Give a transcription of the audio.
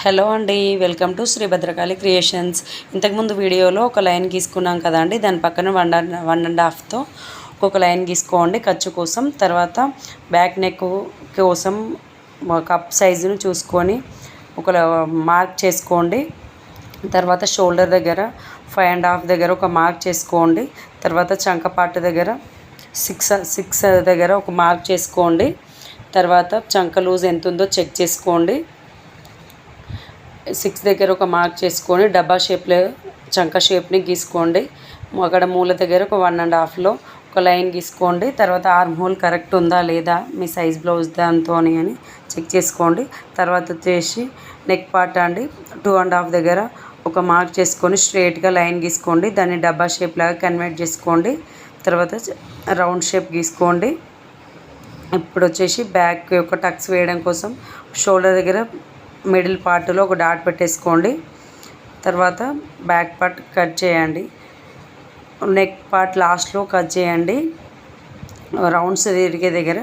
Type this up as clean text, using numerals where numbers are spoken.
Hello అండి, welcome to Shri Bhadrakali creations. ఇంతకుముందు వీడియోలో ఒక లైన్ గీసుకున్నాం కదండి, దాని పక్కన 1.5తో ఒక లైన్ గీసుకోండి ఖర్చు కోసం. తర్వాత బ్యాక్ నెక్ కోసం కప్ సైజును చూసుకొని ఒక మార్క్ చేసుకోండి. తర్వాత షోల్డర్ దగ్గర 5.5 దగ్గర ఒక మార్క్ చేసుకోండి. తర్వాత చంక పార్ట్ దగ్గర 6 దగ్గర ఒక మార్క్ చేసుకోండి. తర్వాత చంక లూజ్ ఎంత ఉందో చెక్ చేసుకోండి. 6 దగ్గర ఒక మార్క్ చేసుకొని డబ్బా షేప్లో చంక షేప్ని గీసుకోండి. అక్కడ మూల దగ్గర ఒక 1.5లో ఒక లైన్ గీసుకోండి. తర్వాత ఆర్మ్ హోల్ కరెక్ట్ ఉందా లేదా మీ సైజ్ బ్లౌజ్ దాంతో అని చెక్ చేసుకోండి. తర్వాత వచ్చేసి నెక్ పార్ట్ అండి 2.5 దగ్గర ఒక మార్క్ చేసుకొని స్ట్రైట్గా లైన్ గీసుకోండి. దాన్ని డబ్బా షేప్ లాగా కన్వర్ట్ చేసుకోండి. తర్వాత రౌండ్ షేప్ గీసుకోండి. ఇప్పుడు వచ్చేసి బ్యాక్ యొక్క టక్స్ వేయడం కోసం షోల్డర్ దగ్గర మిడిల్ పార్ట్లో ఒక డాట్ పెట్టేసుకోండి. తర్వాత బ్యాక్ పార్ట్ కట్ చేయండి. నెక్ పార్ట్ లాస్ట్లో కట్ చేయండి. రౌండ్స్ తిరిగే దగ్గర